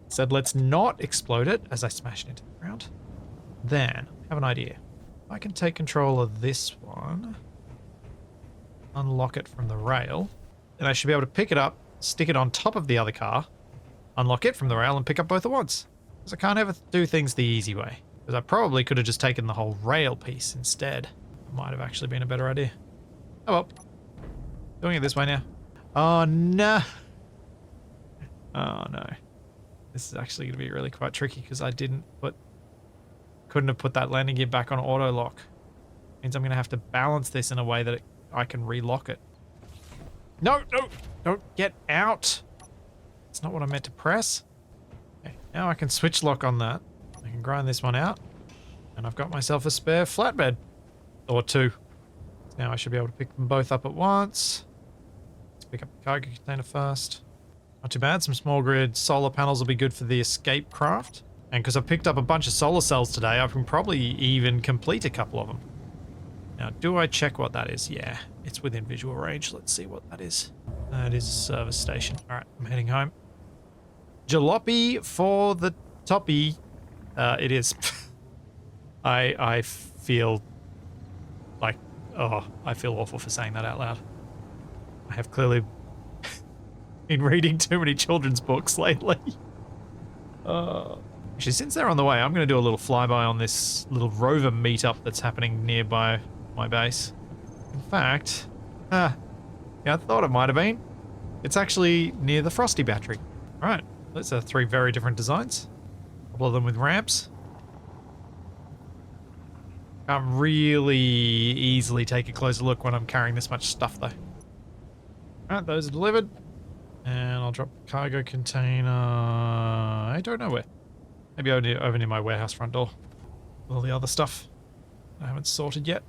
Said let's not explode it as I smash it into the ground. Then, I have an idea. I can take control of this one, unlock it from the rail, then I should be able to pick it up, stick it on top of the other car, unlock it from the rail, and pick up both at once. Because I can't ever do things the easy way. Because I probably could have just taken the whole rail piece instead. Might have actually been a better idea. Oh well. Doing it this way now. Oh no. Oh no. This is actually going to be really quite tricky because I couldn't have put that landing gear back on auto lock. Means I'm going to have to balance this in a way that I can relock it. No, no, don't get out. It's not what I meant to press. Okay, now I can switch lock on that. I can grind this one out. And I've got myself a spare flatbed. Or two. Now I should be able to pick them both up at once. Let's pick up the cargo container first. Not too bad. Some small grid solar panels will be good for the escape craft. And because I've picked up a bunch of solar cells today, I can probably even complete a couple of them. Now, do I check what that is? Yeah, it's within visual range. Let's see what that is. That is a service station. All right, I'm heading home. Jalopy for the toppy. It is. I feel like, oh, I feel awful for saying that out loud. I have clearly been reading too many children's books lately. Actually, since they're on the way, I'm going to do a little flyby on this little rover meetup that's happening nearby my base. In fact, yeah, I thought it might have been. It's actually near the Frosty battery. All right, those are three very different designs. A couple of them with ramps. Can't really easily take a closer look when I'm carrying this much stuff, though. Alright, those are delivered. And I'll drop the cargo container... I don't know where. Maybe over near my warehouse front door. All the other stuff I haven't sorted yet.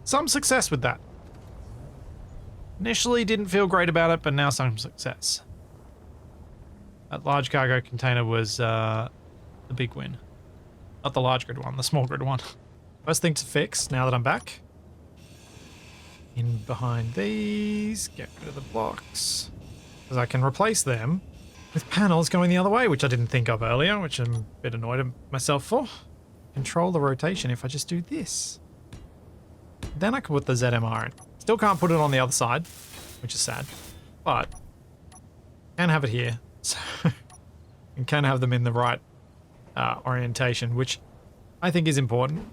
Some success with that. Initially didn't feel great about it, but now some success. That large cargo container was the big win. Not the large grid one, the small grid one. First thing to fix, now that I'm back. In behind these, get rid of the blocks. Because I can replace them with panels going the other way, which I didn't think of earlier, which I'm a bit annoyed at myself for. Control the rotation if I just do this. Then I can put the ZMR in. Still can't put it on the other side, which is sad. But, can have it here. So, and can have them in the right orientation, which I think is important.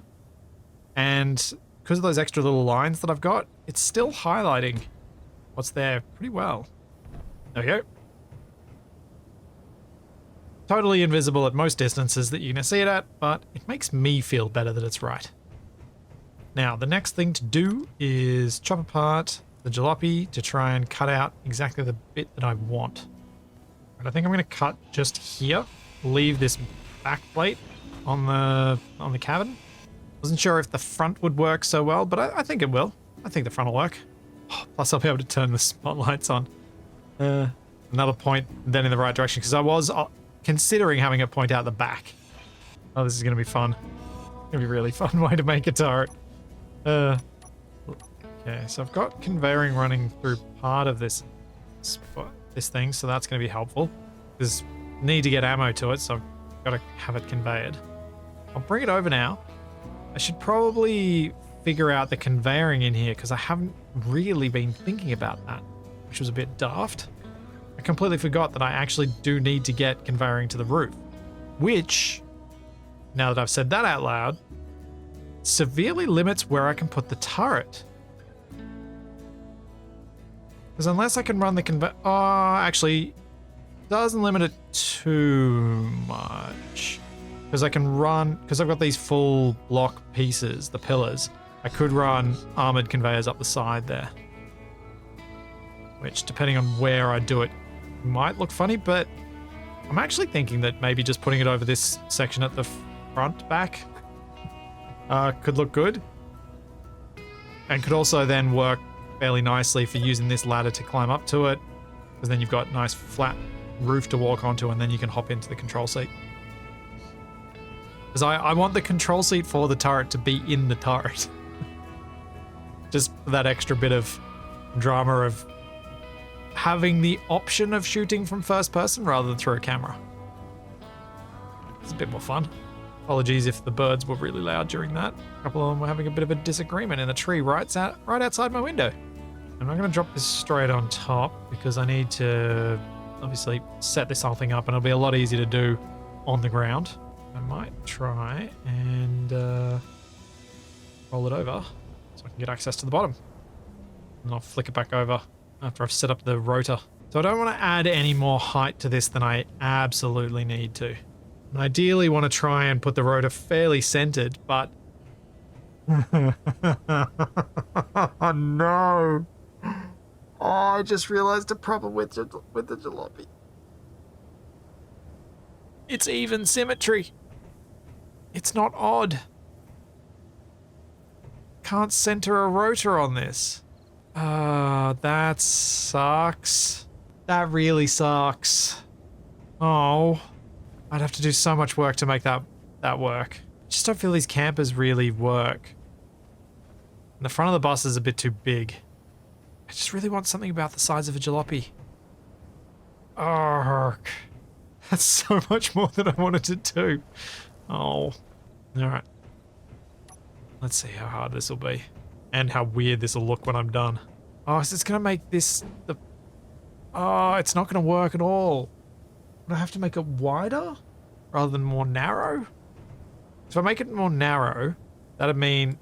And because of those extra little lines that I've got, it's still highlighting what's there pretty well. There we go. Totally invisible at most distances that you're going to see it at, but it makes me feel better that it's right. Now, the next thing to do is chop apart the jalopy to try and cut out exactly the bit that I want. And I think I'm going to cut just here, leave this back plate on the cabin. Wasn't sure if the front would work so well, but I think it will. I think the front will work. Oh, plus I'll be able to turn the spotlights on. Another point then in the right direction, because I was considering having it point out the back. Oh, this is going to be fun. It's going to be a really fun way to make a turret. Okay, so I've got conveying running through part of this thing, so that's going to be helpful. There's need to get ammo to it, so I've got to have it conveyed. I'll bring it over now. I should probably figure out the conveying in here, because I haven't really been thinking about that, which was a bit daft. I completely forgot that I actually do need to get conveying to the roof, which, now that I've said that out loud, severely limits where I can put the turret. Because unless I can run the actually, doesn't limit it too much. Because I can run, because I've got these full block pieces, the pillars, I could run armored conveyors up the side there. Which, depending on where I do it, might look funny, but I'm actually thinking that maybe just putting it over this section at the back could look good. And could also then work fairly nicely for using this ladder to climb up to it, because then you've got nice flat roof to walk onto, and then you can hop into the control seat. Because I want the control seat for the turret to be in the turret. Just for that extra bit of drama of having the option of shooting from first person rather than through a camera. It's a bit more fun. Apologies if the birds were really loud during that. A couple of them were having a bit of a disagreement in a tree right outside my window. I'm not going to drop this straight on top because I need to obviously set this whole thing up, and it'll be a lot easier to do on the ground. I might try and roll it over so I can get access to the bottom. And I'll flick it back over after I've set up the rotor. So I don't want to add any more height to this than I absolutely need to. And ideally want to try and put the rotor fairly centered, but... Oh no! Oh, I just realized a problem with the jalopy. It's even symmetry. It's not odd. Can't center a rotor on this. That sucks. That really sucks. Oh, I'd have to do so much work to make that work. I just don't feel these campers really work. And the front of the bus is a bit too big. I just really want something about the size of a jalopy. Arrgh. That's so much more than I wanted to do. Oh. Alright. Let's see how hard this will be. And how weird this will look when I'm done. Oh, so it's going to make this... Oh, it's not going to work at all. Would I have to make it wider? Rather than more narrow? If I make it more narrow, that'd mean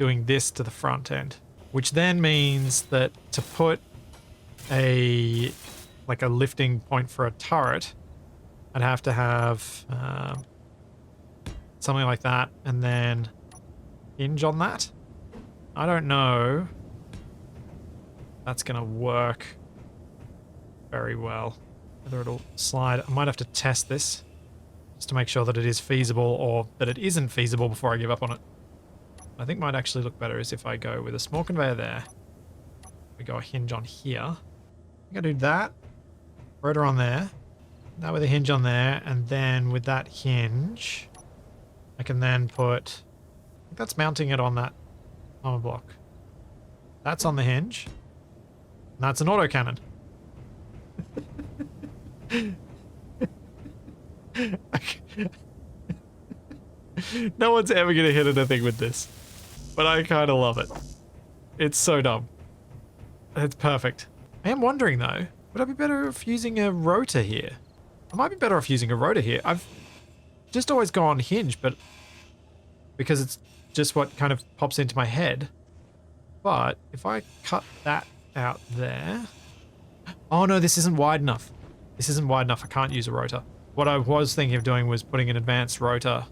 doing this to the front end. Which then means that to put a lifting point for a turret, I'd have to have something like that and then hinge on that. I don't know if that's gonna work very well. Whether it'll slide. I might have to test this just to make sure that it is feasible or that it isn't feasible before I give up on it. I think might actually look better is if I go with a small conveyor there. We go a hinge on here. I think I do that. Rotor on there. That with a hinge on there, and then with that hinge, I can then put... I think that's mounting it on that armor block. That's on the hinge. And that's an autocannon. No one's ever going to hit anything with this. But I kind of love it. It's so dumb. It's perfect. I am wondering though, would I be better off using a rotor here? I might be better off using a rotor here. just always go on hinge, but because it's just what kind of pops into my head. But if I cut that out there... Oh no, this isn't wide enough. This isn't wide enough. I can't use a rotor. What I was thinking of doing was putting an advanced rotor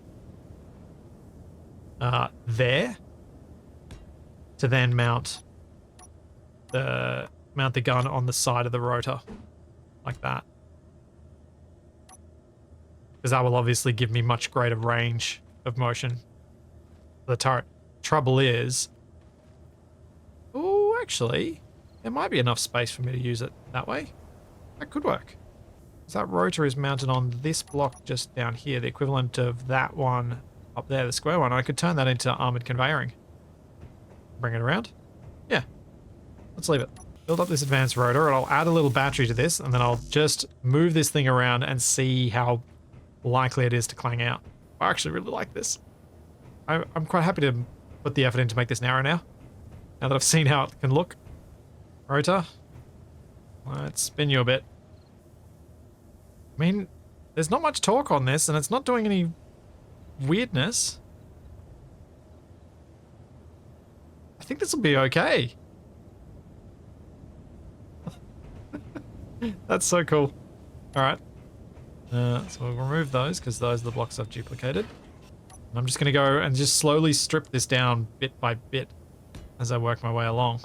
there to then mount the gun on the side of the rotor like that. Because that will obviously give me much greater range of motion for the turret. Trouble is... Oh, actually, there might be enough space for me to use it that way. That could work. Because that rotor is mounted on this block just down here, the equivalent of that one up there, the square one. I could turn that into armored conveyoring. Bring it around. Yeah. Let's leave it. Build up this advanced rotor, and I'll add a little battery to this, and then I'll just move this thing around and see how likely it is to clang out. I actually really like this. I'm quite happy to put the effort in to make this narrow now. Now that I've seen how it can look. Rotor. Let's spin you a bit. I mean, there's not much torque on this, and it's not doing any weirdness. I think this will be okay. That's so cool. Alright. So we'll remove those, because those are the blocks I've duplicated. And I'm just going to go and just slowly strip this down bit by bit as I work my way along.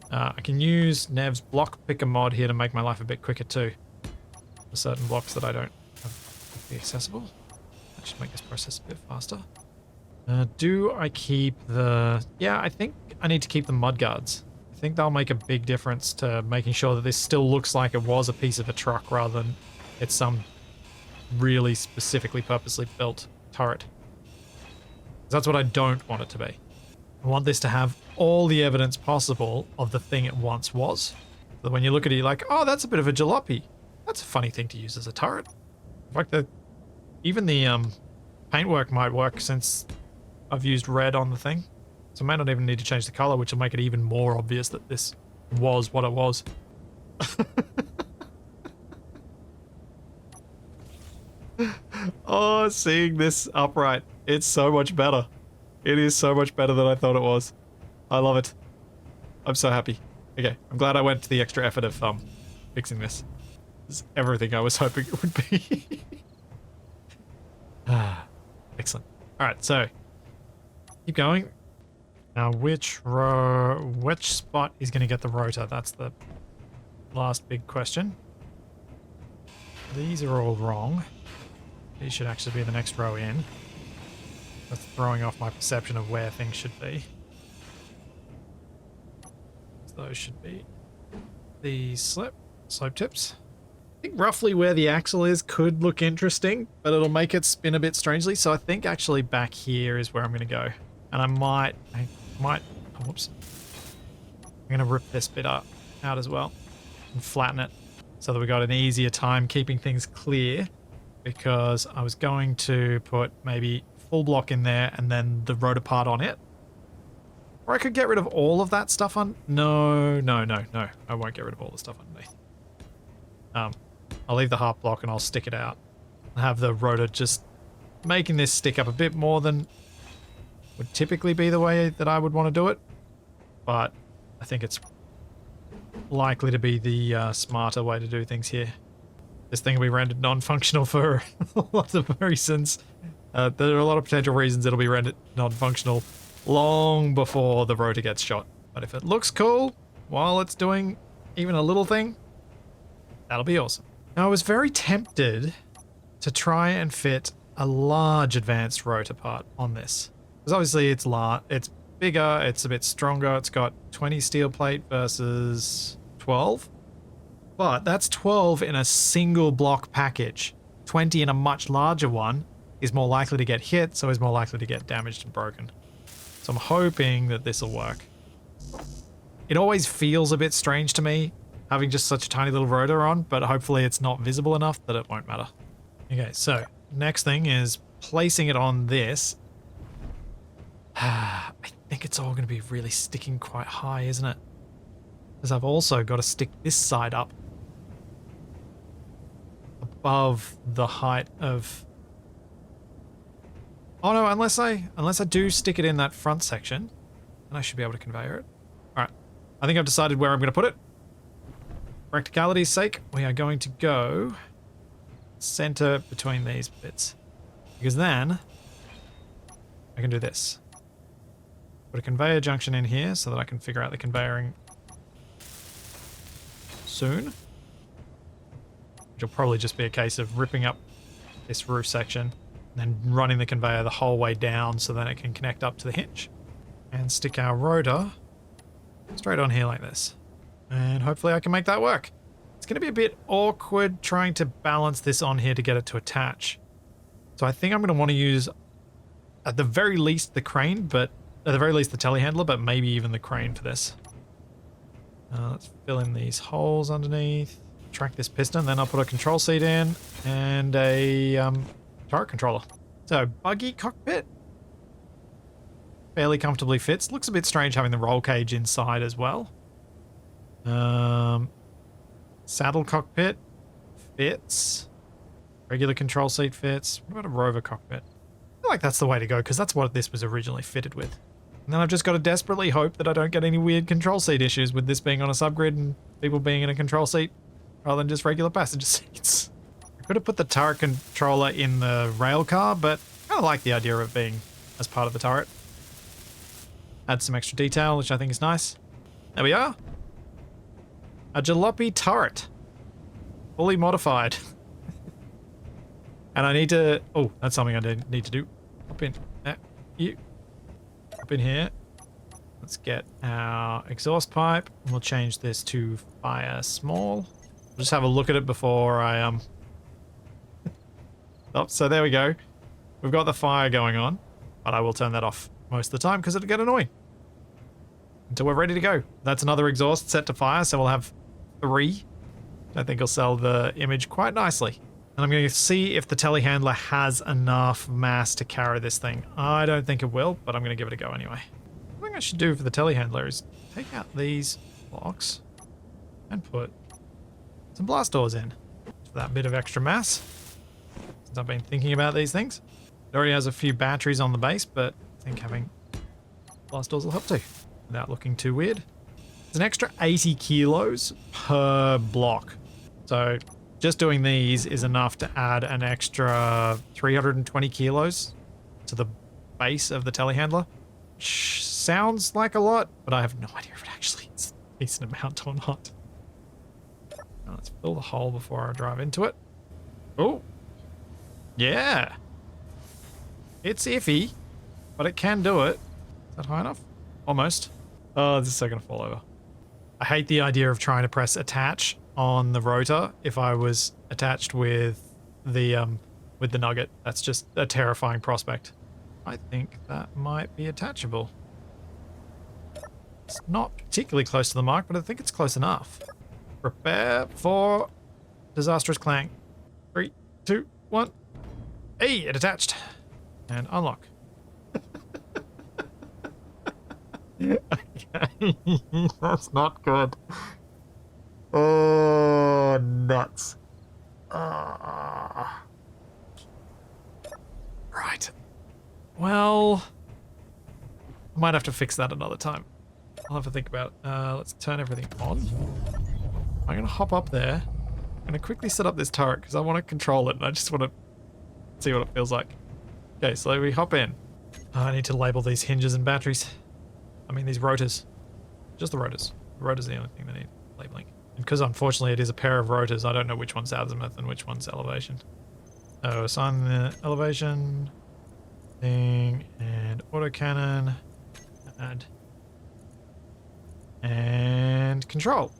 I can use Nev's block picker mod here to make my life a bit quicker too. For certain blocks that I don't have quickly accessible. That should make this process a bit faster. Do I keep the... Yeah, I think I need to keep the mud guards. I think they'll make a big difference to making sure that this still looks like it was a piece of a truck rather than it's some really specifically purposely built turret. That's what I don't want it to be. I want this to have all the evidence possible of the thing it once was. So that when you look at it, you're like, oh, that's a bit of a jalopy. That's a funny thing to use as a turret. In fact, even the paintwork might work since I've used red on the thing. So I may not even need to change the color, which will make it even more obvious that this was what it was. Oh, seeing this upright, it's so much better. It is so much better than I thought it was. I love it. I'm so happy. Okay, I'm glad I went to the extra effort of fixing this. This is everything I was hoping it would be. Excellent. Alright, so keep going. Now which spot is going to get the rotor? That's the last big question. These are all wrong. These should actually be the next row in. That's throwing off my perception of where things should be. Those should be the slope tips. I think roughly where the axle is could look interesting, but it'll make it spin a bit strangely. So I think actually back here is where I'm going to go. And I might, oh, whoops. I'm going to rip this bit out as well and flatten it so that we got an easier time keeping things clear, because I was going to put maybe full block in there and then the rotor part on it. Or I could get rid of all of that stuff on... No. I won't get rid of all the stuff underneath. I'll leave the half block and I'll stick it out. I'll have the rotor just making this stick up a bit more than would typically be the way that I would want to do it. But I think it's likely to be the smarter way to do things here. This thing will be rendered non-functional for a lot of reasons. There are a lot of potential reasons it'll be rendered non-functional long before the rotor gets shot. But if it looks cool while it's doing even a little thing, that'll be awesome. Now I was very tempted to try and fit a large advanced rotor part on this. Because obviously it's bigger, it's a bit stronger, it's got 20 steel plate versus 12. But that's 12 in a single block package. 20 in a much larger one is more likely to get hit, so is more likely to get damaged and broken. So I'm hoping that this will work. It always feels a bit strange to me, having just such a tiny little rotor on, but hopefully it's not visible enough that it won't matter. Okay, so next thing is placing it on this. I think it's all going to be really sticking quite high, isn't it? Because I've also got to stick this side up above the height of Oh no, unless I do stick it in that front section, then I should be able to conveyor it. All right, I think I've decided where I'm going to put it. Practicality's sake, we are going to go center between these bits, because then I can do this. Put a conveyor junction in here so that I can figure out the conveyoring soon. Which will probably just be a case of ripping up this roof section and then running the conveyor the whole way down so that it can connect up to the hinge. And stick our rotor straight on here like this. And hopefully I can make that work. It's going to be a bit awkward trying to balance this on here to get it to attach. So I think I'm going to want to use, at the very least, the crane, but at the very least the telehandler, but maybe even the crane for this. Let's fill in these holes underneath. Track this piston, then I'll put a control seat in and a turret controller. So, buggy cockpit. Fairly comfortably fits. Looks a bit strange having the roll cage inside as well. Saddle cockpit fits. Regular control seat fits. What about a rover cockpit? I feel like that's the way to go because that's what this was originally fitted with. And then I've just got to desperately hope that I don't get any weird control seat issues with this being on a subgrid and people being in a control seat rather than just regular passenger seats. I could have put the turret controller in the rail car, but I kind of like the idea of it being as part of the turret. Add some extra detail, which I think is nice. There we are. A jalopy turret. Fully modified. And I need to... Oh, that's something I need to do. Hop in. You. Hop in here. Let's get our exhaust pipe. We'll change this to fire small. Just have a look at it before I... Oh, so there we go. We've got the fire going on. But I will turn that off most of the time because it'll get annoying. Until we're ready to go. That's another exhaust set to fire, so we'll have 3. I think will sell the image quite nicely. And I'm going to see if the telehandler has enough mass to carry this thing. I don't think it will, but I'm going to give it a go anyway. What I think I should do for the telehandler is take out these blocks and put some blast doors in for that bit of extra mass. Since I've been thinking about these things. It already has a few batteries on the base, but I think having blast doors will help too, without looking too weird. It's an extra 80 kilos per block. So just doing these is enough to add an extra 320 kilos to the base of the telehandler. Which sounds like a lot, but I have no idea if it actually is a decent amount or not. Now let's fill the hole before I drive into it. Oh, yeah. It's iffy, but it can do it. Is that high enough? Almost. Oh, this is so gonna fall over. I hate the idea of trying to press attach on the rotor if I was attached with the nugget. That's just a terrifying prospect. I think that might be attachable. It's not particularly close to the mark, but I think it's close enough. Prepare for disastrous clang. 3, 2, 1. Hey, it attached. And unlock. Okay. That's not good. Oh, nuts. Right. Well, I might have to fix that another time. I'll have to think about it. Let's turn everything on. I'm going to hop up there. I'm going to quickly set up this turret because I want to control it and I just want to see what it feels like. Okay, so we hop in. I need to label these hinges and batteries. I mean, these rotors. Just the rotors. The rotors are the only thing that need labeling. And because unfortunately it is a pair of rotors, I don't know which one's azimuth and which one's elevation. So assign the elevation thing and autocannon. Add. And control.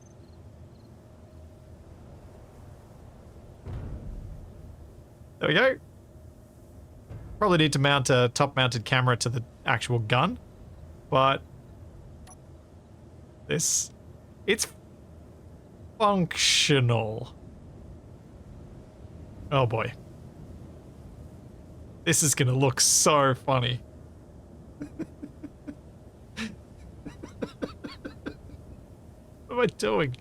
There we go. Probably need to mount a top-mounted camera to the actual gun, but it's functional. Oh boy. This is gonna look so funny. What am I doing?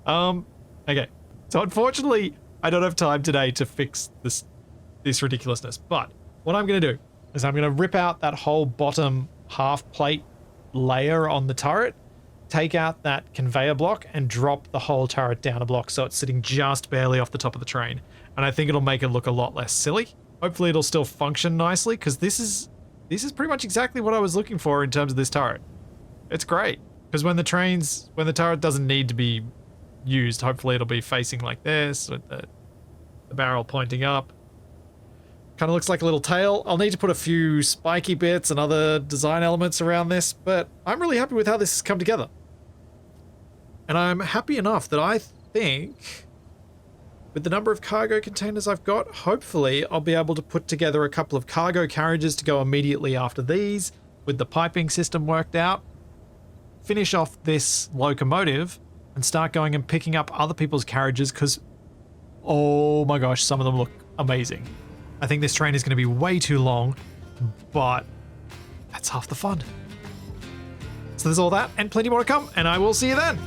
Okay. So unfortunately, I don't have time today to fix this ridiculousness, but what I'm going to do is I'm going to rip out that whole bottom half plate layer on the turret, take out that conveyor block, and drop the whole turret down a block so it's sitting just barely off the top of the train. And I think it'll make it look a lot less silly. Hopefully it'll still function nicely, because this is pretty much exactly what I was looking for in terms of this turret. It's great, because when the turret doesn't need to be used, hopefully it'll be facing like this, with the barrel pointing up. Kind of looks like a little tail. I'll need to put a few spiky bits and other design elements around this, but I'm really happy with how this has come together. And I'm happy enough that I think with the number of cargo containers I've got, hopefully I'll be able to put together a couple of cargo carriages to go immediately after these, with the piping system worked out, finish off this locomotive, and start going and picking up other people's carriages, because, oh my gosh, some of them look amazing. I think this train is going to be way too long, but that's half the fun. So there's all that and plenty more to come, and I will see you then.